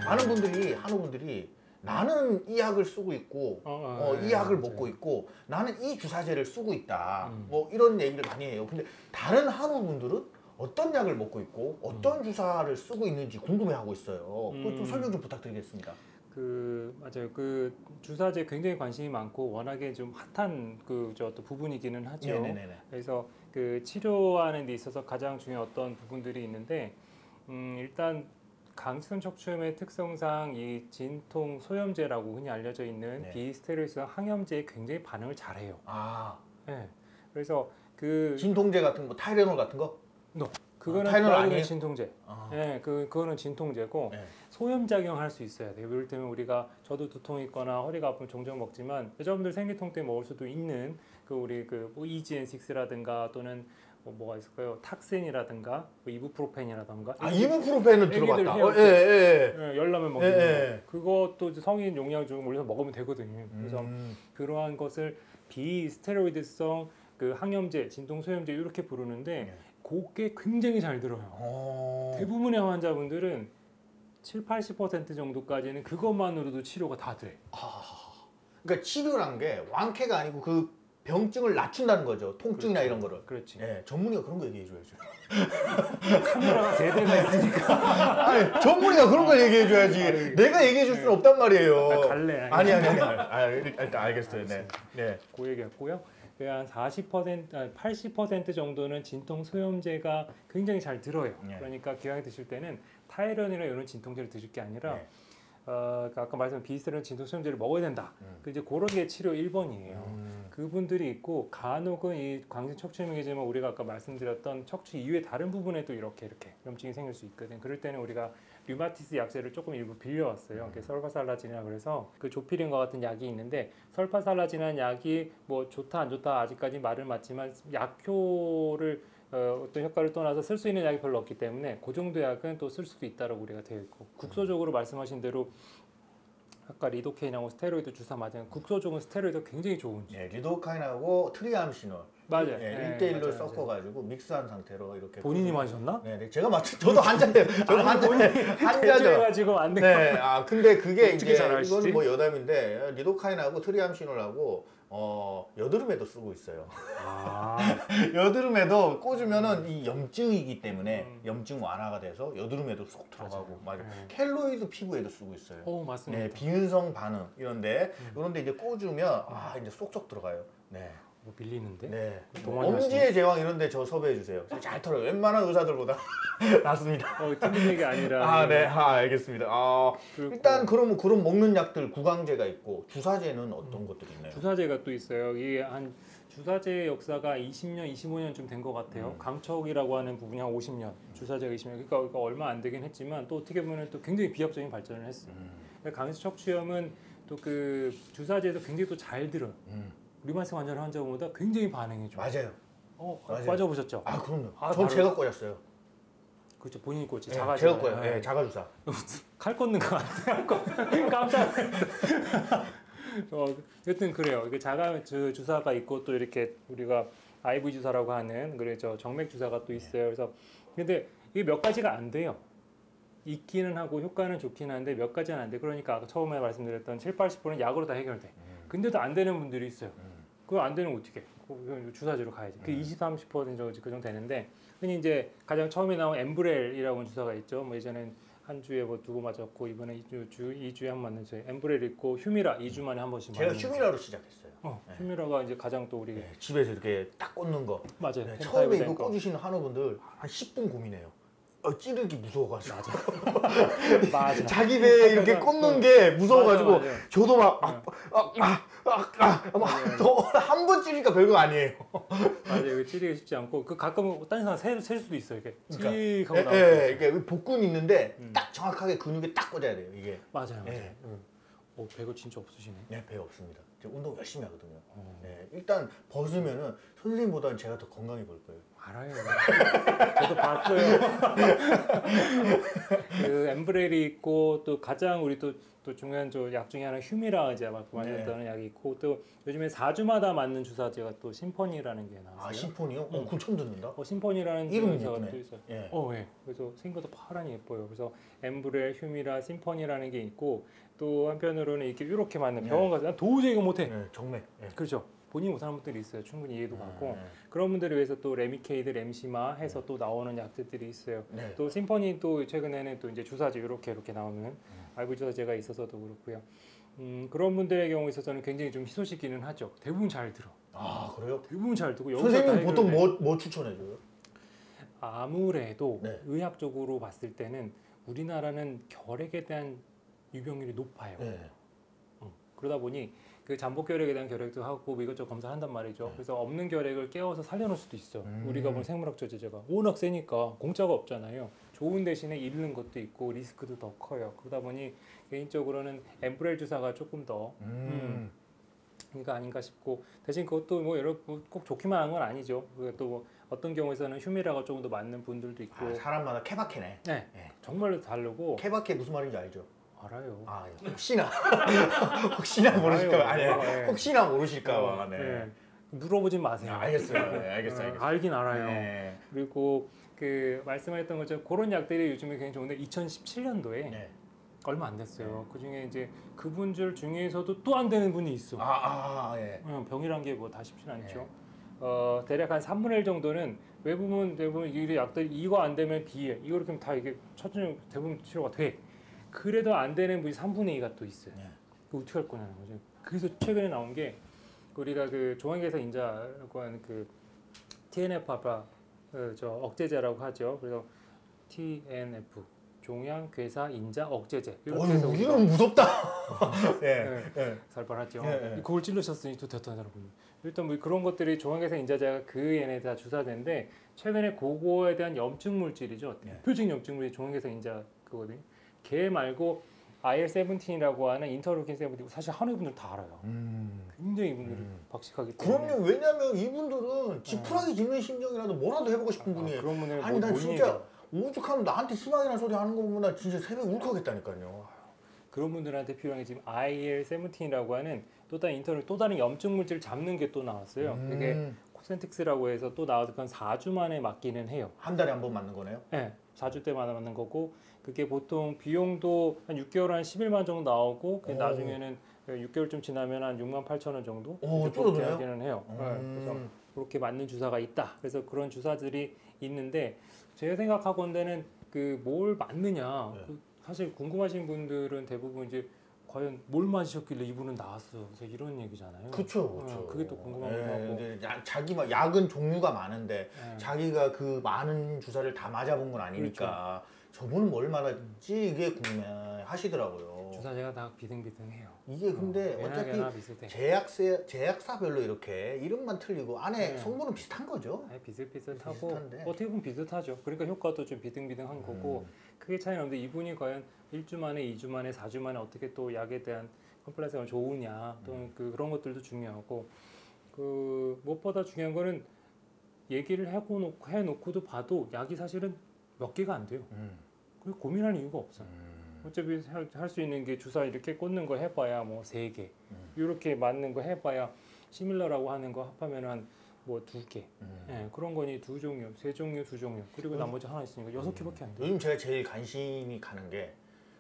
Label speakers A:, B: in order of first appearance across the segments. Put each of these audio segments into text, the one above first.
A: 많은 분들이 한우분들이 나는 이 약을 쓰고 있고 이 약을 먹고 있고 나는 이 주사제를 쓰고 있다 뭐 이런 얘기를 많이 해요. 근데 다른 한우분들은 어떤 약을 먹고 있고 어떤 주사를 쓰고 있는지 궁금해하고 있어요. 그거 좀 설명 좀 부탁드리겠습니다.
B: 맞아요. 그 주사제 굉장히 관심이 많고 워낙에 좀 핫한 또 부분이기는 하죠.
A: 네네네네.
B: 그래서 그 치료하는 데 있어서 가장 중요한 어떤 부분들이 있는데 일단 강성 척추염의 특성상 이 진통 소염제라고 흔히 알려져 있는
A: 네.
B: 비스테로이드성 항염제에 굉장히 반응을 잘해요.
A: 아,
B: 네. 그래서
A: 진통제 같은 거, 타이레놀 같은 거?
B: 그거는
A: 타이레놀
B: 말 그대로
A: 아니에요?
B: 진통제.
A: 아.
B: 네, 그거는 진통제고
A: 네.
B: 소염작용할 수 있어야 돼요. 예를 들면 저도 두통이 있거나 허리가 아프면 종종 먹지만 여자분들 생리통 때문에 먹을 수도 있는 뭐 EGN6라든가 또는 뭐가 있을까요? 탁센이라든가 뭐 이부프로펜이라든가.
A: 이부프로펜은 들어봤다.
B: 열나면 먹는 거. 그것도 성인 용량 중 올려서 먹으면 되거든요. 그래서 그러한 것을 비스테로이드성 항염제, 진통 소염제 이렇게 부르는데 그게 굉장히 잘 들어요. 대부분의 환자분들은 70~80% 정도까지는 그것만으로도 치료가 다 돼.
A: 그러니까 치료란 게 완쾌가 아니고 그 병증을 낮춘다는 거죠. 통증이나
B: 그렇죠.
A: 이런 거를.
B: 그렇지.
A: 전문의가 그런 거 얘기해줘야죠.
B: 카메라가 3대가 있으니까.
A: 아니, 전문의가 그런 걸 얘기해줘야지. 내가 얘기해줄 수는 없단 말이에요.
B: 갈래.
A: 아니. 일단 알겠어요. 네.
B: 그 얘기였고요. 한 80% 정도는 진통 소염제가 굉장히 잘 들어요. 그러니까 기왕에 드실 때는 타이레놀이나 이런 진통제를 드실 게 아니라 아까 말씀드린 비스테로이드 진통 소염제를 먹어야 된다. 이제 그런 게 치료 1번이에요. 그분들이 있고 간혹은 이 광진 척추염이지만 우리가 아까 말씀드렸던 척추 이외의 다른 부분에도 이렇게 염증이 생길 수 있거든. 그럴 때는 우리가 류마티스 약제를 조금 일부 빌려왔어요. 설파살라진이라 그래서 그 조피린과 같은 약이 있는데 설파살라진이라는 약이 뭐 좋다 안 좋다 아직까지 말은 맞지만 약효를 어떤 효과를 떠나서 쓸 수 있는 약이 별로 없기 때문에 그 정도 약은 또 쓸 수도 있다고 우리가 되어 있고 국소적으로 말씀하신 대로 아까 리도케인하고 스테로이드 주사 맞으면 국소적은 스테로이드가 굉장히 좋은.
A: 리도카인하고 트리암시놀.
B: 맞아요.
A: 1대1로 섞어가지고 믹스한 상태로 이렇게.
B: 본인이 마셨나?
A: 네, 제가 저도 환자예요. 저도 환자죠.
B: 해가지고 안 돼.
A: 네, 근데 그게 이제
B: 이거는
A: 뭐 여담인데 리도카인하고 트리암시놀하고 여드름에도 쓰고 있어요. 여드름에도 꽂으면은 이 염증이기 때문에 염증 완화가 돼서 여드름에도 쏙 들어가고 맞아요. 켈로이드 피부에도 쓰고 있어요.
B: 맞습니다.
A: 네, 비윤성 반응 이런데 이제 꽂으면 이제 쏙쏙 들어가요. 네.
B: 뭐 밀리는데?
A: 네. 엄지의 제왕 이런데 저 섭외해 주세요. 잘 털어요. 웬만한 의사들보다 낫습니다.
B: 틀린 얘기 아니라.
A: 네. 알겠습니다. 일단 그러면 그런 먹는 약들 구강제가 있고 주사제는 어떤 것들이 있나요?
B: 주사제가 또 있어요. 이게 주사제의 역사가 20년, 25년쯤 된 것 같아요. 강척이라고 하는 부분이 한 50년, 주사제가 20년. 그러니까 얼마 안 되긴 했지만 또 어떻게 보면 또 굉장히 비약적인 발전을 했어요. 강성 척추염은 또 그 주사제도 굉장히 또 잘 들어요. 류마티스 환자보다 굉장히 반응이 좋아요.
A: 맞아요. 맞아요.
B: 맞아보셨죠?
A: 그럼요. 전 제가 꽂았어요.
B: 그렇죠. 본인이 꽂지.
A: 제가 꽂아요. 네, 자가주사.
B: 칼 꽂는 거 같아요. 깜짝 놀랐어요. 여튼 그래요. 이게 주사가 있고 또 이렇게 우리가 IV 주사라고 하는 정맥 주사가 또 있어요. 그래서 근데 이게 몇 가지가 안 돼요. 있기는 하고 효과는 좋긴 한데 몇 가지는 안 돼. 그러니까 아까 처음에 말씀드렸던 70~80%는 약으로 다 해결돼. 근데도 안 되는 분들이 있어요. 그거 안 되면 어떻게? 주사제로 가야지. 그 20~30% 정도 그 정도 되는데 흔히 이제 가장 처음에 나온 엠브렐이라고 하는 주사가 있죠. 뭐 예전엔 한 주에 뭐 2번 맞았고 이번에 2주에 한 번 맞는 엠브렐 있고 휴미라 2주 만에 한 번씩
A: 제가 휴미라로 시작했어요.
B: 휴미라가 이제 가장 또 우리
A: 집에서 이렇게 딱 꽂는 거.
B: 맞아요.
A: 처음에 이거 꽂으시는 한우분들 한 10분 고민해요. 찌르기 무서워가지고.
B: 맞아.
A: 자기 배에 이렇게 꽂는 게 무서워가지고
B: 맞아.
A: 저도 한 번 찌르니까 별거 아니에요.
B: 맞아요. 이거 찌르기 쉽지 않고 가끔 딴 사람 셀 수도 있어요. 이렇게
A: 찌르고 나오고. 이게 복근 있는데 딱 정확하게 근육에 딱 꽂아야 돼요. 이게.
B: 맞아요. 배가 진짜 없으시네.
A: 네, 배 없습니다. 제가 운동 열심히 하거든요. 일단 벗으면은 선생님보다는 제가 더 건강해 보일 거예요.
B: 알아요. 저도 봤어요. 그 엠브렐이 있고 또 가장 우리 또 중요한 약 중에 하나 휴미라 이제 막 많이 했다는 약이 있고 또 요즘에 4주마다 맞는 주사제가 또 심포니라는 게 나왔어요.
A: 아 심포니요? 그건 처음 듣는다.
B: 심포니라는
A: 이름이
B: 주사가
A: 예쁘네.
B: 또 있어요.
A: 예.
B: 예. 그래서 생겨도 파란이 예뻐요. 그래서 엠브렐, 휴미라, 심포니라는 게 있고 또 한편으로는 이렇게 맞는 병원 가서 난 도저히 이거 못해.
A: 정맥.
B: 그렇죠. 본인이 못하는 분들이 있어요. 충분히 이해도 가고 그런 분들을 위해서 또 레미케이드, 렘시마 해서 또 나오는 약들이 있어요. 또 심포니 또 최근에는 또 이제 주사제 이렇게 나오는 알부 주사제가 있어서도 그렇고요. 그런 분들의 경우에 있어서는 굉장히 좀 희소식기는 하죠. 대부분 잘 들어.
A: 아 그래요?
B: 대부분 잘 듣고
A: 선생님 보통 뭐 추천해줘요?
B: 아무래도 의학적으로 봤을 때는 우리나라는 결핵에 대한 유병률이 높아요. 그러다 보니 그 잠복 결핵에 대한 결핵도 하고 이것저것 검사한단 말이죠. 그래서 없는 결핵을 깨워서 살려놓을 수도 있어. 우리가 본 생물학적 제재가 워낙 세니까 공짜가 없잖아요. 좋은 대신에 잃는 것도 있고 리스크도 더 커요. 그러다 보니 개인적으로는 엠브렐 주사가 조금 더 그러니까 아닌가 싶고 대신 그것도 뭐 여러 꼭 좋기만 한 건 아니죠. 또 뭐 어떤 경우에서는 휴미라가 조금 더 맞는 분들도 있고
A: 사람마다 케바케네.
B: 네, 정말로 다르고.
A: 케바케 무슨 말인지 알죠?
B: 알아요.
A: 혹시나 혹시나 모르실까 봐. 혹시나 모르실까 봐.
B: 물어보지 마세요.
A: 알겠어요. 알겠어요.
B: 알긴 알아요. 그리고 그 말씀하셨던 것처럼 그런 약들이 요즘에 굉장히 좋은데 2017년도에 얼마 안 됐어요. 그 중에 이제 그분들 중에서도 또 안 되는 분이 있어. 병이란 게 뭐 다 쉽진 않죠. 대략 한 3분의 1 정도는 대부분 이 약들 이거 안 되면 B에 이거 이렇게 하면 다 이게 첫째 대부분 치료가 돼. 그래도 안 되는 분이 3분의 2가 또 있어요. 그 어떻게 할 거냐는 거죠. 그래서 최근에 나온 게 우리가 그 종양괴사 인자라고 하는 그 TNF-알파 억제제라고 하죠. 그래서 TNF 종양괴사 인자 억제제. 이렇게 해서
A: 이건 무섭다.
B: 살벌하죠. 그걸 찔러셨으니 또 됐다더라고요. 일단 뭐 그런 것들이 종양괴사 인자제가 그 얘네 다 주사제인데 최근에 그거에 대한 염증 물질이죠. 대표적인 염증 물질이 종양괴사 인자 그거거든요. 걔 말고 IL-17이라고 하는 인터루킨 17 사실 한우 분들 다 알아요. 굉장히 이분들이 박식하기 때문에.
A: 그럼요. 왜냐면 이분들은 지푸라기 짖는 심정이라도 뭐라도 해보고 싶은 분이에요.
B: 그런 분들
A: 아니 난 진짜 오죽하면 나한테 희망이라는 소리 하는 거 보면 나 진짜 새벽에 울컥했다니까요.
B: 그런 분들한테 필요한 게 지금 IL-17이라고 하는 또 다른 염증 물질을 잡는 게 또 나왔어요. 그게 코센틱스라고 해서 또 나와서 그건 4주 만에 맞기는 해요.
A: 한 달에 한 번 맞는 거네요?
B: 네. 4주 때마다 맞는 거고 그게 보통 비용도 한 6개월 한 11만 정도 나오고 나중에는 6개월쯤 지나면 한 6만 8천 원 정도 줄어드는 해요. 그래서 그렇게 맞는 주사가 있다. 그래서 그런 주사들이 있는데 제가 생각하건대는 그 뭘 맞느냐 사실 궁금하신 분들은 대부분 이제 과연 뭘 맞으셨길래 이분은 나왔어. 그래서 이런 얘기잖아요.
A: 그렇죠.
B: 그게 또 궁금하기도 하고.
A: 자기 약은 종류가 많은데 자기가 그 많은 주사를 다 맞아본 건 아니니까 저분은 뭘 맞았지 이게 궁금해하시더라고요.
B: 주사제가 다 비등비등해요.
A: 이게 근데 어차피 제약사별로 이렇게 이름만 틀리고 안에 성분은 비슷한 거죠.
B: 비슷하고 어떻게 보면 비슷하죠. 그러니까 효과도 좀 비등비등한 거고 크게 차이는 없는데 이분이 과연 1주 만에, 2주 만에, 4주 만에 어떻게 또 약에 대한 컴플라이언스가 좋으냐 또 그런 것들도 중요하고 그 무엇보다 중요한 거는 얘기를 해놓고도 봐도 약이 사실은 몇 개가 안 돼요. 그리고 고민할 이유가 없어요. 어차피 할 수 있는 게 주사 이렇게 꽂는 거 해봐야 뭐 3개 이렇게 맞는 거 해봐야 시밀러라고 하는 거 합하면 한 뭐 2개 그런 거니 2종류, 3종류, 2종류 그리고 나머지 하나 있으니까 6개밖에 안 돼요.
A: 요즘 제가 제일 관심이 가는 게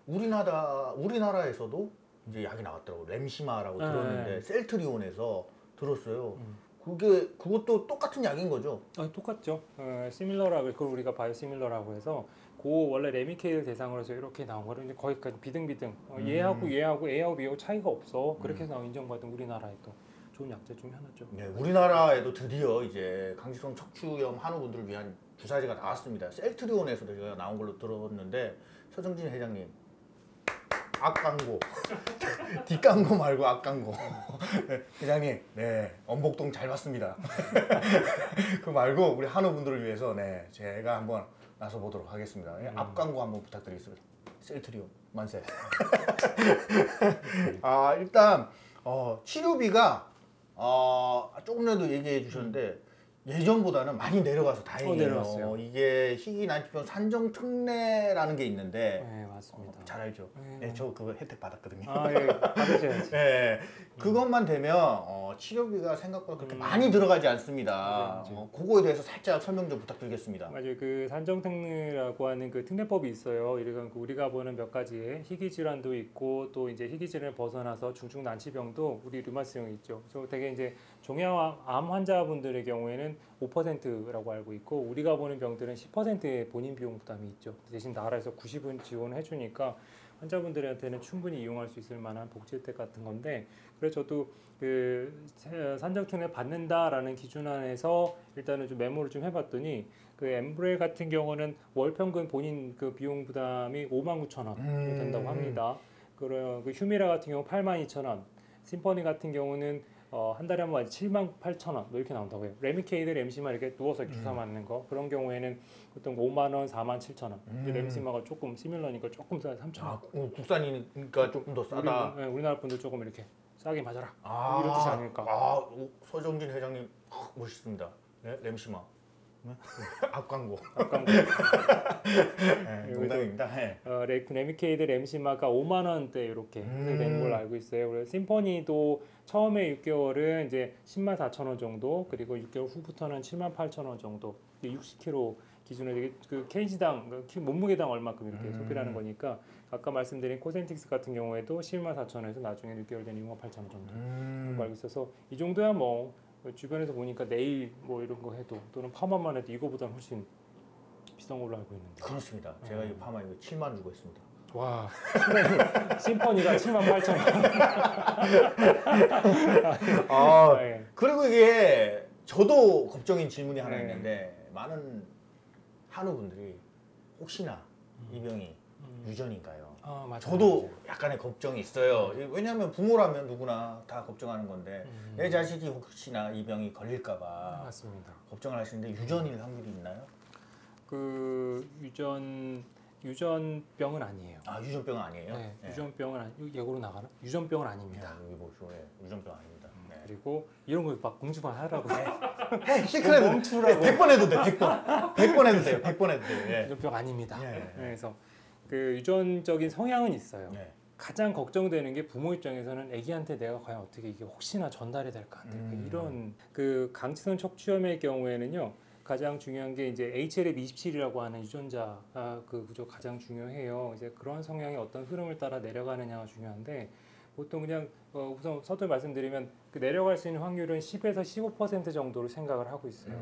A: 우리나라에서도 이제 약이 나왔더라고요. 렘시마라고 들었는데 셀트리온에서 들었어요. 그것도 똑같은 약인 거죠?
B: 똑같죠. 시밀러라고 그걸 우리가 바이오시밀러라고 해서 원래 레미케이드 대상으로 해서 이렇게 나온 거를 이제 거기까지 비등비등 얘하고 A하고 B하고 차이가 없어. 그렇게 해서 인정받은 우리나라의 또 좋은 약제 중에 하나죠.
A: 네, 우리나라에도 드디어 이제 강직성 척추염 한우분들을 위한 주사제가 나왔습니다. 셀트리온에서도 제가 나온 걸로 들었는데 서정진 회장님 앞광고 뒷광고 말고 앞광고 회장님 엄복동 잘 봤습니다. 그 말고 우리 한우분들을 위해서 제가 한번 나서 보도록 하겠습니다. 앞광고 한번 부탁드리겠습니다. 셀트리온 만세. 일단 치료비가 조금 전에도 얘기해 주셨는데 예전보다는 많이 내려가서 다행이에요.
B: 내려갔어요.
A: 이게 희귀 난치병 산정 특례라는 게 있는데
B: 네, 맞습니다.
A: 잘 알죠.
B: 네.
A: 네, 저 그거 혜택 받았거든요.
B: 아, 예, 받으셔야지.
A: 네, 그것만 되면 치료비가 생각보다 그렇게 많이 들어가지 않습니다. 그거에 대해서 살짝 설명 좀 부탁드리겠습니다.
B: 맞아요. 그 산정특례라고 하는 그 특례법이 있어요. 이러니까 우리가 보는 몇 가지의 희귀 질환도 있고 또 이제 희귀 질환을 벗어나서 중증 난치병도 우리 류마티스병이 있죠. 그래서 되게 이제 종양암 환자분들의 경우에는 5%라고 알고 있고 우리가 보는 병들은 10%의 본인 비용 부담이 있죠. 대신 나라에서 90은 지원을 해주니까 환자분들한테는 충분히 이용할 수 있을 만한 복지 혜택 같은 건데 그래서 저도 그 산정특례 받는다라는 기준 안에서 일단은 좀 메모를 좀 해봤더니 그 엠브레 같은 경우는 월 평균 본인 그 비용 부담이 59,000원 된다고 합니다. 그리고 그 휴미라 같은 경우 82,000원, 심포니 같은 경우는 한 달에 한 번 78,000원 뭐 이렇게 나온다고 해요. 레미케이드, 램시마 이렇게 누워서 주사 맞는 거 그런 경우에는 보통 5만 원, 4만 7천 원. 램시마가 조금 시밀러니까 조금 싸 3천 원.
A: 국산이니까 조금 더 싸다.
B: 우리나라 분들 조금 이렇게 싸게 맞아라. 이런 뜻이 아닐까.
A: 서정진 회장님 멋있습니다. 네, 램시마. 네? 앞광고. 네, 농담입니다. 네.
B: 레미케이드, 램시마가 5만 원대 이렇게 되는 걸로 알고 있어요. 그래서 심포니도 처음에 6개월은 이제 10만 4천 원 정도, 그리고 6개월 후부터는 7만 8천 원 정도. 60kg 기준으로 그 케이지당 몸무게당 얼마큼 이렇게 소비라는 거니까 아까 말씀드린 코센틱스 같은 경우에도 10만 4천 원에서 나중에 6개월 되는 6만 8천 원 정도 알고 있어서 이 정도야 뭐 주변에서 보니까 네일 뭐 이런 거 해도 또는 파마만 해도 이거보다 훨씬 비싼 걸로 알고 있는데.
A: 그렇습니다. 제가 이 파마 이거 7만 주고 했습니다.
B: 와, 심포니가 7만 8천 원.
A: 네. 그리고 이게 저도 걱정인 질문이 하나 있는데 많은 한우분들이 혹시나 이 병이 유전인가요? 저도 약간의 걱정이 있어요. 왜냐하면 부모라면 누구나 다 걱정하는 건데 내 자식이 혹시나 이 병이 걸릴까봐
B: 맞습니다.
A: 걱정을 하시는데 유전일 확률이 있나요?
B: 그 유전병은 아니에요.
A: 유전병은 아니에요?
B: 네, 유전병은 예고로 나가나? 유전병은 아닙니다.
A: 여기 보시오, 유전병 아닙니다. 네.
B: 그리고 이런 거 막 공지만 하라고.
A: 시크릿 멈추라고. 100번 해도 돼. 100번 해도 돼요. 100번 해도 돼요. 예.
B: 유전병 아닙니다. 그래서 그 유전적인 성향은 있어요. 가장 걱정되는 게 부모 입장에서는 아기한테 내가 과연 어떻게 이게 혹시나 전달이 될까 안 될까 이런 그 강치성 척추염의 경우에는요. 가장 중요한 게 이제 HLA-27이라고 하는 유전자가 그 구조 가장 중요해요. 이제 그런 성향이 어떤 흐름을 따라 내려가느냐가 중요한데 보통 그냥 우선 서두에 말씀드리면 그 내려갈 수 있는 확률은 10에서 15% 정도로 생각을 하고 있어요.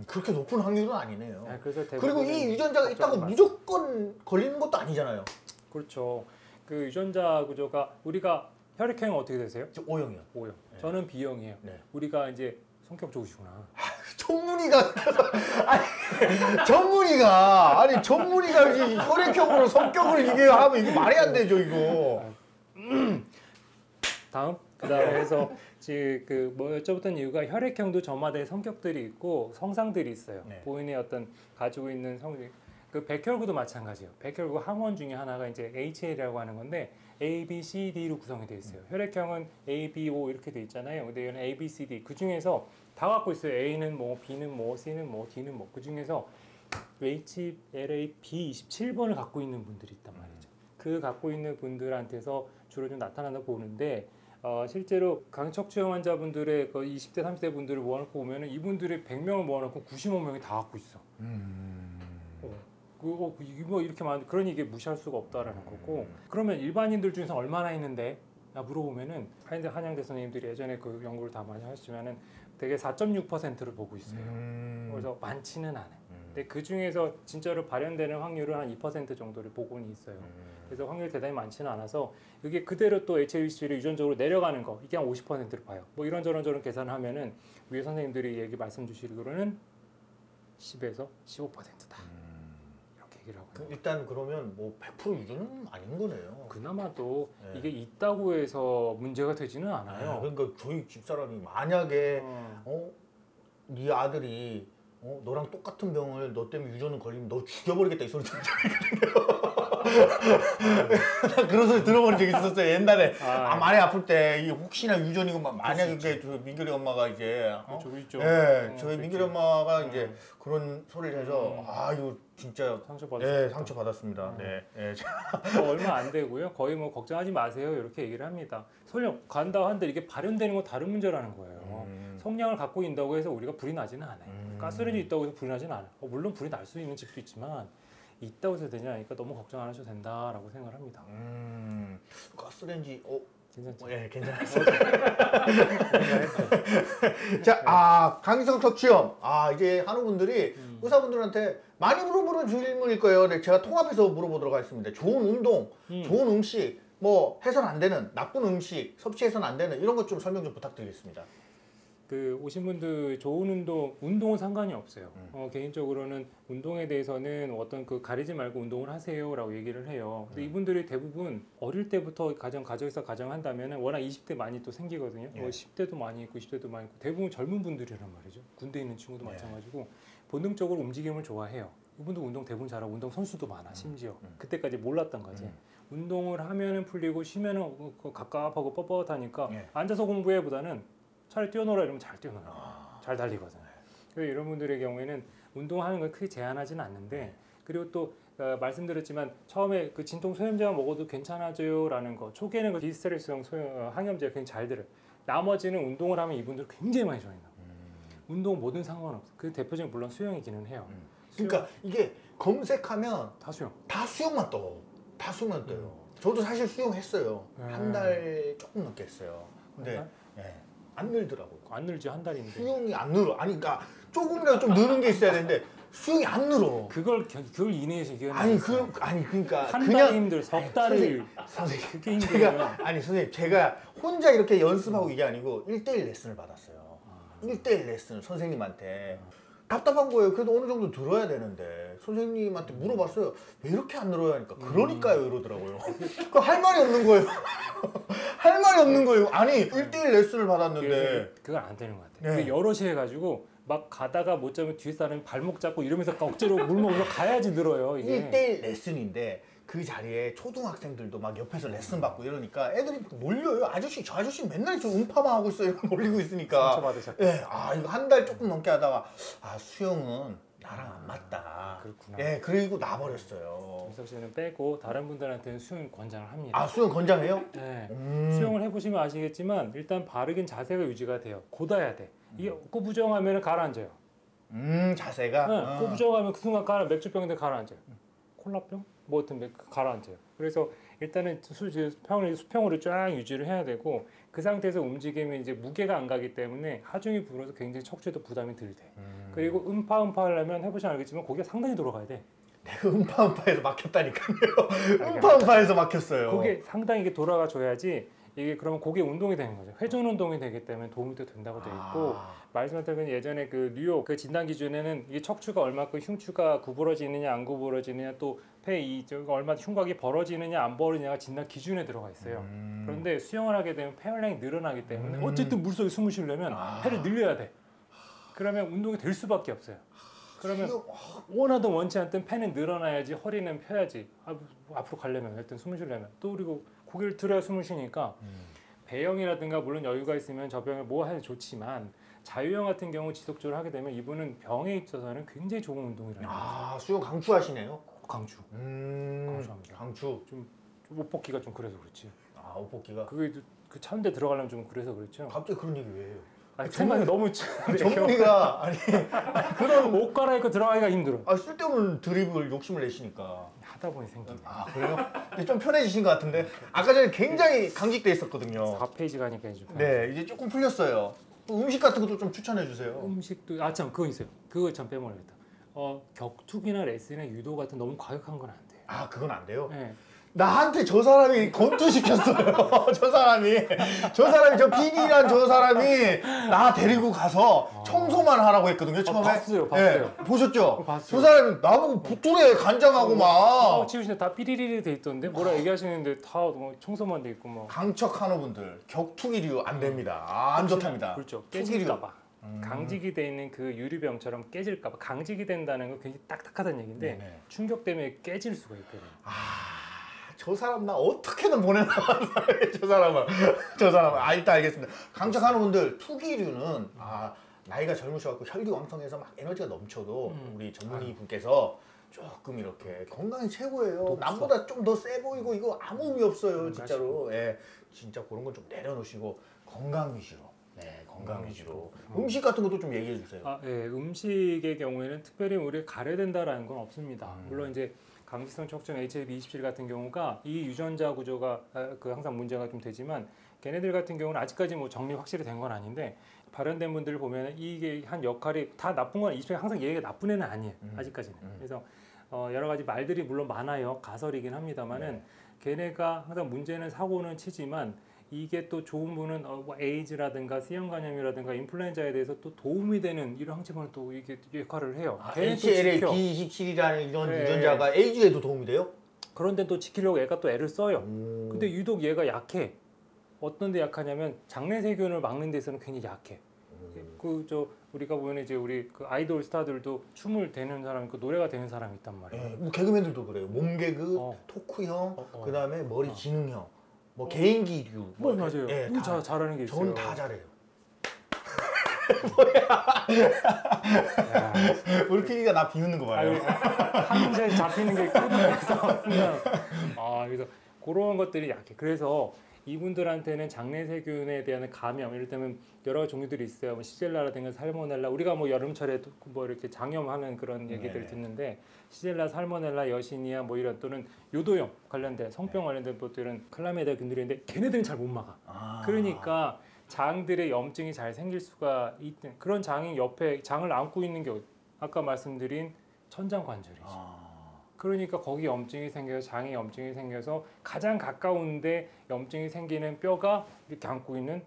A: 그렇게 높은 확률은 아니네요.
B: 그래서
A: 그리고 이 유전자가 있다고 무조건 걸리는 것도 아니잖아요.
B: 그렇죠. 그 유전자 구조가 우리가 혈액형은 어떻게 되세요?
A: 저 O형이요.
B: O형. 저는 B형이에요. 우리가 이제 성격 좋으시구나.
A: 전문의가 혈액형으로 성격을 이게 하면 이게 말이 안 되죠 이거.
B: 다음 그다음에 해서 지금 뭐 여쭤봤던 이유가 혈액형도 저마다의 성격들이 있고 성상들이 있어요. 본인의 어떤 가지고 있는 그 백혈구도 마찬가지예요. 백혈구 항원 중에 하나가 이제 HL이라고 하는 건데 A, B, C, D로 구성이 되어 있어요. 혈액형은 A, B, O 이렇게 돼 있잖아요. 근데 이건 A, B, C, D 그 중에서 다 갖고 있어요. A는 뭐, B는 뭐, C는 뭐, D는 뭐. 그 중에서 HLA B27번을 갖고 있는 분들이 있단 말이죠. 그 갖고 있는 분들한테서 주로 좀 나타난다고 보는데 실제로 강척추염 환자분들의 그 20대, 30대 분들을 모아놓고 보면은 이분들이 100명을 모아놓고 95명이 다 갖고 있어. 뭐 이렇게 많은 그러니 이게 무시할 수가 없다라는 거고. 그러면 일반인들 중에서 얼마나 있는데? 물어보면은 한양대 선생님들이 예전에 그 연구를 다 많이 하시지만은 되게 4.6%를 보고 있어요. 그래서 많지는 않아요. 근데 그 중에서 진짜로 발현되는 확률은 한 2% 정도를 보고는 있어요. 그래서 확률이 대단히 많지는 않아서 이게 그대로 또 HLA-C를 유전적으로 내려가는 거 이게 한 50%를 봐요. 뭐 이런저런 계산을 하면은 위에 선생님들이 말씀 주시기로는 10에서 15%다. 이렇게 얘기를 하고 있어요.
A: 일단 그러면 뭐 100% 유전은 아닌 거네요.
B: 그나마도 이게 있다고 해서 문제가 되지는 않아요.
A: 그러니까 저희 집사람이 만약에 네 아들이 너랑 똑같은 병을 너 때문에 유전을 걸리면 너 죽여버리겠다 이 소리 듣는 적 있거든요. 나 그런 소리 들어본 적 있었어요 옛날에. 많이 아플 때 이게 혹시나 유전이고 만약에 저 민결이 엄마가 이제
B: 있죠.
A: 저희 민결이 엄마가 이제 그런 소리를 해서 이거 진짜 상처 받았습니다.
B: 얼마 안 되고요. 거의 뭐 걱정하지 마세요 이렇게 얘기를 합니다. 설령 간다 한들 이게 발현되는 건 다른 문제라는 거예요. 성량을 갖고 있다고 해서 우리가 불이 나지는 않아요. 가스레인지 있다고 해서 불이 나지는 않아요. 물론 불이 날 수 있는 집도 있지만 있다고 해서 되지 않으니까 너무 걱정 안 하셔도 된다라고 생각을 합니다.
A: 가스레인지
B: 괜찮죠?
A: 예, 괜찮았어요. 자, 강기성 척추염. 이제 한우분들이 의사분들한테 많이 물어보는 질문일 거예요. 근데 제가 통합해서 물어보도록 하겠습니다. 좋은 운동, 좋은 음식, 뭐 해서는 안 되는 나쁜 음식, 섭취해서는 안 되는 이런 것 좀 설명 좀 부탁드리겠습니다.
B: 그 오신 분들 좋은 운동은 상관이 없어요. 개인적으로는 운동에 대해서는 어떤 그 가리지 말고 운동을 하세요라고 얘기를 해요. 근데 이분들이 대부분 어릴 때부터 가정에서 가정한다면 워낙 20대 많이 또 생기거든요. 10대도 많이 있고 20대도 많이 있고 대부분 젊은 분들이란 말이죠. 군대에 있는 친구도 마찬가지고 본능적으로 움직임을 좋아해요. 이분도 운동 대부분 잘하고 운동 선수도 많아 심지어 그때까지 몰랐던 거지. 운동을 하면은 풀리고 쉬면은 갑갑하고 뻣뻣하니까 앉아서 공부해보다는 차라리 뛰어놀아 이러면 잘 뛰어놀아요. 잘 달리거든요. 그래서 이런 분들의 경우에는 운동하는 걸 크게 제한하지는 않는데 그리고 또 말씀드렸지만 처음에 그 진통 소염제만 먹어도 괜찮아져요라는 거 초기에는 그 디스트레스성 항염제가 굉장히 잘 들어요. 나머지는 운동을 하면 이분들 굉장히 많이 좋아요. 운동 뭐든 상관없어. 그 대표적인 물론 수영이기는 해요.
A: 그러니까 이게 검색하면
B: 다 수영.
A: 다 수영만 떠. 다 수영만 떠요. 저도 사실 수영했어요. 한 달 조금 넘게 했어요. 근데 안 늘더라고요.
B: 안 늘지 한 달인데.
A: 수영이 안 늘어. 그러니까 조금이라도 좀 느는 게 있어야 되는데 수영이 안 늘어.
B: 그걸 이내에서
A: 그러니까
B: 한 달이 힘들어. 석 달을
A: 선생님
B: 그게 힘들어요.
A: 선생님 제가 혼자 이렇게 연습하고 이게 아니고 1대1 레슨을 받았어요. 1대1 레슨 선생님한테. 답답한 거예요. 그래도 어느 정도 들어야 되는데 선생님한테 물어봤어요. 왜 이렇게 안 늘어야 하니까 그러니까요 이러더라고요. 그 할 말이 없는 거예요. 할 말이 없는 거예요. 아니 1대1 레슨을 받았는데
B: 그건 안 되는 것 같아요. 여럿이 해가지고 막 가다가 못 잡으면 뒤에 사람이 발목 잡고 이러면서 억지로 물 먹으러 가야지 늘어요. 이게
A: 1대1 레슨인데 그 자리에 초등학생들도 막 옆에서 레슨 받고 이러니까 애들이 몰려요. 저 아저씨 맨날 저 음파만 하고 있어요. 몰리고 있으니까.
B: 상처받으셨고.
A: 이거 한 달 조금 넘게 하다가 수영은 나랑 안 맞다.
B: 그렇구나.
A: 그리고 놔버렸어요.
B: 김석 씨는 빼고 다른 분들한테는 수영 권장을 합니다.
A: 수영 권장해요?
B: 네. 수영을 해보시면 아시겠지만 일단 바르긴 자세가 유지가 돼요. 곧아야 돼. 이게 꼬부정하면 가라앉아요.
A: 자세가?
B: 꼬부정하면 그 순간 맥주병인데 가라앉아요. 콜라병? 뭐 어떤 가라앉아요. 그래서 일단은 수평으로 쫙 유지를 해야 되고 그 상태에서 움직이면 이제 무게가 안 가기 때문에 하중이 불어서 굉장히 척추에도 부담이 덜 돼. 그리고 음파 하려면 해보시면 알겠지만 고기가 상당히 돌아가야 돼.
A: 내가 음파에서 막혔다니까요. 음파에서 막혔어요.
B: 고개 상당히 이게 돌아가 줘야지 이게 그러면 고개 운동이 되는 거죠. 회전 운동이 되기 때문에 도움이 또 된다고 돼 있고 말씀드린 예전에 그 뉴욕 그 진단 기준에는 이게 척추가 얼마큼 흉추가 구부러지느냐 안 구부러지느냐 또 폐 얼마 흉곽이 벌어지느냐 안 벌어지느냐가 진단 기준에 들어가 있어요. 그런데 수영을 하게 되면 폐활량이 늘어나기 때문에 어쨌든 물속에 숨을 쉬려면 폐를 늘려야 돼. 그러면 운동이 될 수밖에 없어요. 그러면 원하든 원치 않든 폐는 늘어나야지 허리는 펴야지 앞으로 가려면 일단 숨을 쉬려면 또 그리고 고개를 들어야 숨을 쉬니까 배영이라든가 물론 여유가 있으면 저 병을 뭐 해도 좋지만 자유형 같은 경우 지속적으로 하게 되면 이분은 병에 있어서는 굉장히 좋은 운동이라는 거죠.
A: 수영 강추하시네요.
B: 강추.
A: 강추합니다. 강추.
B: 좀 옷 벗기가 좀 그래서 그렇지.
A: 옷 벗기가.
B: 그게 그 차운데 들어가려면 좀 그래서 그렇죠.
A: 갑자기 그런 얘기 왜 해요?
B: 생각이 너무
A: 전문의가 그런
B: 옷 갈아입고 들어가기가 힘들어.
A: 쓸데없는 드립을 욕심을 내시니까
B: 하다 보니 생기네.
A: 그래요? 근데 좀 편해지신 것 같은데 아까 전에 굉장히 강직돼 있었거든요.
B: 4페이지 가니까 이제
A: 이제 조금 풀렸어요. 음식 같은 것도 좀 추천해 주세요.
B: 음식도 참 그거 있어요. 그거 참 빼먹었다. 격투기나 레슬링이나 유도 같은 너무 과격한 건 안 돼요.
A: 그건 안 돼요?
B: 네.
A: 나한테 저 사람이 권투시켰어요. 저 사람이 저 PD란 저 사람이 나 데리고 가서 청소만 하라고 했거든요. 처음에.
B: 봤어요.
A: 보셨죠?
B: 봤어요.
A: 저 사람이 나보고 부뚜레 간장하고 막.
B: 치우시는데 다 삐리리리 돼 있던데 뭐라 얘기하시는데 다 청소만 돼 있고 뭐.
A: 강척 한우분들 격투기류 안 됩니다. 안 좋답니다.
B: 그렇죠. 깨질까봐. 강직이 돼 있는 그 유리병처럼 깨질까봐. 강직이 된다는 건 굉장히 딱딱하다는 얘기인데 충격 때문에 깨질 수가 있거든요.
A: 저 사람 나 어떻게든 보내나가 저 사람은 일단 알겠습니다. 강척하는 분들 투기류는 나이가 젊으셔갖고 혈기왕성해서 막 에너지가 넘쳐도 우리 전문의 분께서 조금 이렇게 건강이 최고예요. 남보다 좀 더 세 보이고 이거 아무 의미 없어요 진짜로. 예, 진짜 그런 건 좀 내려놓으시고 건강 위주로. 네, 건강 위주로. 음식 같은 것도 좀 얘기해 주세요.
B: 예, 음식의 경우에는 특별히 우리가 가려야 된다라는 건 없습니다. 물론 이제 강지성 척추염 HLB27 같은 경우가 이 유전자 구조가 항상 문제가 좀 되지만 걔네들 같은 경우는 아직까지 뭐 정리 확실히 된 건 아닌데 발현된 분들을 보면 이게 한 역할이 다 나쁜 건 20대 항상 얘가 나쁜 애는 아니에요. 아직까지는. 그래서 여러 가지 말들이 물론 많아요. 가설이긴 합니다만은 걔네가 항상 문제는 사고는 치지만 이게 또 좋은 분은 뭐 에이즈라든가 C형 감염이라든가 인플루엔자에 대해서 또 도움이 되는 이런 항체물은 또 이게 역할을 해요.
A: HLA-B27이라는 이런 유전자가 에이즈에도 도움이 돼요?
B: 그런데 또 지키려고 얘가 또 애를 써요. 근데 유독 얘가 약해. 어떤 데 약하냐면 장내세균을 막는 데 있어서는 굉장히 약해. 우리가 보면 이제 우리 그 아이돌 스타들도 춤을 대는 사람, 그 노래가 되는 사람이 있단 말이에요.
A: 뭐 개그맨들도 그래요. 몸개그, 토크형, 그다음에 머리 지능형, 뭐 개인기류.
B: 맞아요. 잘하는 게 있어요.
A: 전 다 잘해요. 우리 PD가 나 비웃는 거 봐요.
B: 한 문제에 잡히는 게 꼬들해서 그래서 그런 것들이 약해. 그래서 이분들한테는 장내세균에 대한 감염, 예를 들면 여러 가지 종류들이 있어요. 뭐 시젤라라든가 살모넬라, 우리가 뭐 여름철에 뭐 이렇게 장염하는 그런 얘기들 듣는데 시젤라, 살모넬라, 여시니아 뭐 이런 또는 요도형 관련된 성병 관련된 것들은 클라미디아균들인데 걔네들은 잘 못 막아. 그러니까 장들의 염증이 잘 생길 수가 있는 그런 장이 옆에 장을 안고 있는 게 아까 말씀드린 천장관절이지. 그러니까 거기 염증이 생겨서 장에 염증이 생겨서 가장 가까운데 염증이 생기는 뼈가 이렇게 안고 있는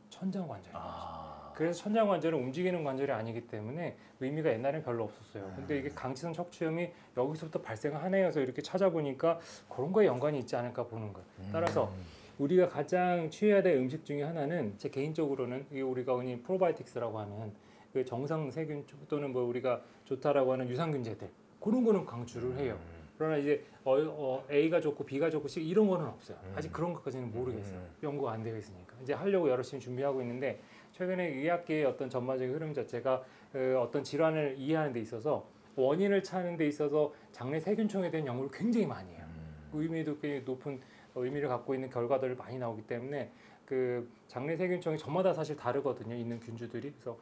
B: 천장관절이에요. 그래서 천장관절은 움직이는 관절이 아니기 때문에 의미가 옛날엔 별로 없었어요. 근데 이게 강지성 척추염이 여기서부터 발생하네요. 해서 이렇게 찾아보니까 그런 거에 연관이 있지 않을까 보는 거예요. 따라서 우리가 가장 취해야 될 음식 중에 하나는 제 개인적으로는 이게 우리가 흔히 프로바이오틱스라고 하는 그 정상 세균 또는 뭐 우리가 좋다라고 하는 유산균제들 그런 거는 강추를 해요. 그러나 이제 A가 좋고 B가 좋고 C 이런 거는 없어요. 아직 그런 것까지는 모르겠어요. 연구가 안 되어 있으니까. 이제 하려고 열심히 준비하고 있는데 최근에 의학계의 어떤 전반적인 흐름 자체가 어떤 질환을 이해하는 데 있어서 원인을 찾는 데 있어서 장내 세균총에 대한 연구를 굉장히 많이 해요. 의미도 꽤 높은 의미를 갖고 있는 결과들을 많이 나오기 때문에 그 장내 세균총이 저마다 사실 다르거든요. 있는 균주들이. 그래서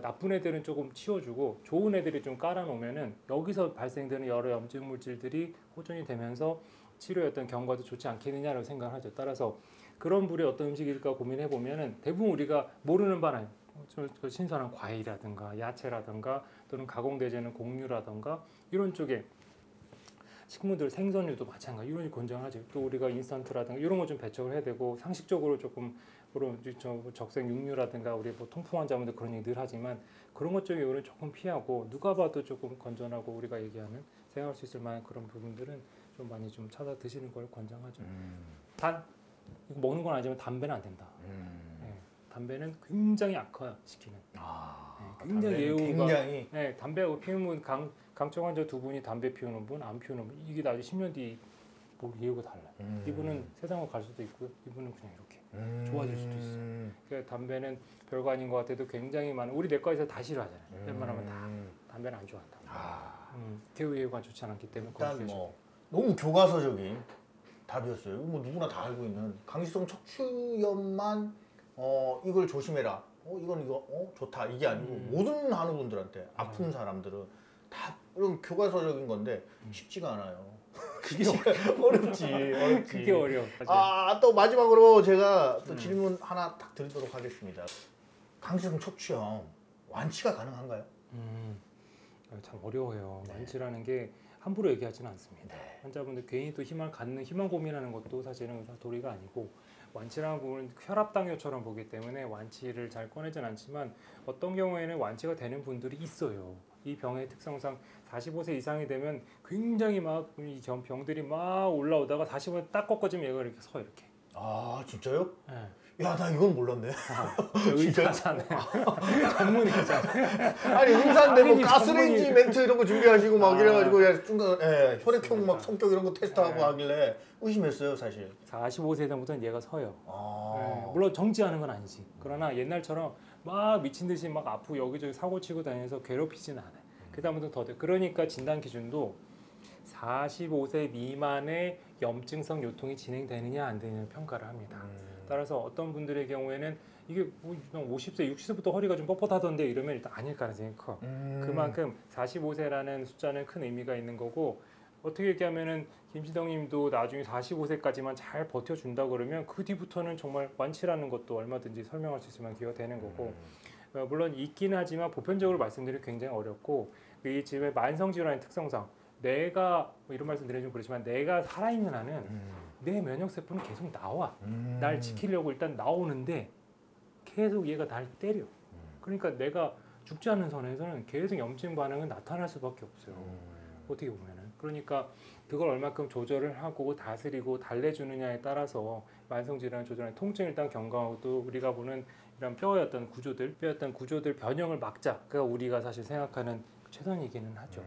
B: 나쁜 애들은 조금 치워주고 좋은 애들이 좀 깔아놓으면은 여기서 발생되는 여러 염증 물질들이 호전이 되면서 치료의 어떤 경과도 좋지 않겠느냐라고 생각하죠. 따라서 그런 부류의 어떤 음식일까 고민해 보면은 대부분 우리가 모르는 바는 신선한 과일이라든가 야채라든가 또는 가공되지 않은 곡류라든가 이런 쪽에 식물들 생선류도 마찬가지 이런 게 권장하죠. 또 우리가 인스턴트라든가 이런 거 좀 배척을 해야 되고 상식적으로 조금 그런 적색 육류라든가 우리 뭐 통풍 환자분들 그런 얘기 늘 하지만 그런 것 쪽에 우리는 조금 피하고 누가 봐도 조금 건전하고 우리가 얘기하는 생각할 수 있을 만한 그런 부분들은 좀 많이 좀 찾아 드시는 걸 권장하죠. 단 이거 먹는 건 아니지만 담배는 안 된다. 네, 담배는 굉장히 악화시키는. 굉장히 예후가. 네, 담배 피우는 강청 환자 두 분이 담배 피우는 분, 안 피우는 분 이게 나중에 10년 뒤 예후가 달라요. 이분은 세상으로 갈 수도 있고요. 이분은 그냥 이렇게 좋아질 수도 있어요. 그러니까 담배는 별거 아닌 것 같아도 굉장히 많은 우리 내과에서 다 싫어하잖아요. 웬만하면 다 담배는 안 좋아한다. 개후 예후가 좋지 않기 때문에
A: 일단 뭐 너무 교과서적인 답이었어요. 뭐 누구나 다 알고 있는 강지성 척추염만 이걸 조심해라. 이거 좋다 이게 아니고 모든 한우분들한테 아픈 사람들은 다 이런 교과서적인 건데 쉽지가 않아요.
B: 그게
A: 어렵지.
B: 그게 어려워.
A: 또 마지막으로 제가 또 질문 하나 딱 드리도록 하겠습니다. 강지성 척추염 완치가 가능한가요?
B: 참 어려워요. 완치라는 게 함부로 얘기하지는 않습니다. 환자분들 괜히 또 희망 고민하는 것도 사실은 도리가 아니고 완치라는 부분은 혈압당뇨처럼 보기 때문에 완치를 잘 꺼내진 않지만 어떤 경우에는 완치가 되는 분들이 있어요. 이 병의 특성상 45세 이상이 되면 굉장히 막 이 병들이 막 올라오다가 45세 딱 꺾어지면 얘가 이렇게 서 이렇게.
A: 진짜요?
B: 네.
A: 야, 나 이건 몰랐네.
B: 의사잖아요. 전문의잖아요.
A: 아니 임산대 뭐
B: 아니,
A: 가스레인지
B: 전문의.
A: 멘트 이런 거 준비하시고 막
B: 아.
A: 이래가지고 야, 중간 혈액형 막 성격 이런 거 테스트하고
B: 네.
A: 하길래 의심했어요 사실.
B: 45세 전부터는 얘가 서요.
A: 아.
B: 물론 정지하는 건 아니지. 그러나 옛날처럼 막 미친 듯이 막 아프고 여기저기 사고 치고 다니면서 괴롭히지는 않아요. 그 다음부터 더 돼. 그러니까 진단 기준도 45세 미만의 염증성 요통이 진행되느냐 안 되느냐 평가를 합니다. 따라서 어떤 분들의 경우에는 이게 뭐 50세, 60세부터 허리가 좀 뻣뻣하던데 이러면 일단 아닐 가능성이 커. 그만큼 45세라는 숫자는 큰 의미가 있는 거고, 어떻게 얘기하면은 김시덕님도 나중에 45세까지만 잘 버텨준다 그러면 그 뒤부터는 정말 완치라는 것도 얼마든지 설명할 수 있을 만한 기회가 되는 거고, 물론 있긴 하지만 보편적으로 말씀드리기 굉장히 어렵고, 이 집의 만성 질환의 특성상 내가 뭐 이런 말씀 드리면 좀 그렇지만 내가 살아있는 한은 내 면역 세포는 계속 나와. 날 지키려고 일단 나오는데 계속 얘가 날 때려. 그러니까 내가 죽지 않는 선에서는 계속 염증 반응은 나타날 수밖에 없어요. 어떻게 보면은. 그러니까 그걸 얼마큼 조절을 하고 다스리고 달래주느냐에 따라서 만성 질환 조절하는 통증 일단 경감하고, 또 우리가 보는 이런 뼈의 어떤 구조들 변형을 막자. 그가 우리가 사실 생각하는 최선이기는 하죠.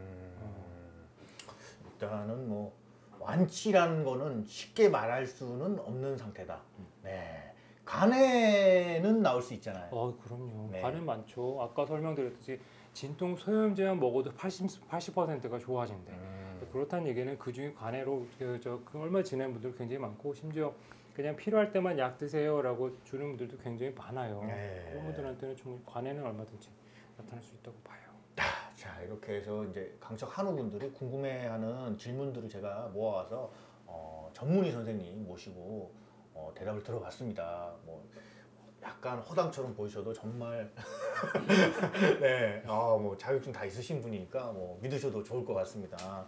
A: 일단은 뭐 완치라는 거는 쉽게 말할 수는 없는 상태다. 네. 간에는 나올 수 있잖아요.
B: 그럼요.
A: 네.
B: 간은 많죠. 아까 설명드렸듯이 진통 소염제만 먹어도 80%가 좋아진대. 그렇다는 얘기는 그 중에 간해로 그 얼마 지낸 분들 굉장히 많고, 심지어 그냥 필요할 때만 약 드세요라고 주는 분들도 굉장히 많아요.
A: 네.
B: 그런 분들한테는 충분히 간에는 얼마든지 나타날 수 있다고 봐요.
A: 자, 이렇게 해서 이제 강척 한우분들이 궁금해하는 질문들을 제가 모아와서 전문의 선생님 모시고 대답을 들어봤습니다. 뭐 약간 허당처럼 보이셔도 정말 네, 뭐 자격증 다 있으신 분이니까 뭐 믿으셔도 좋을 것 같습니다.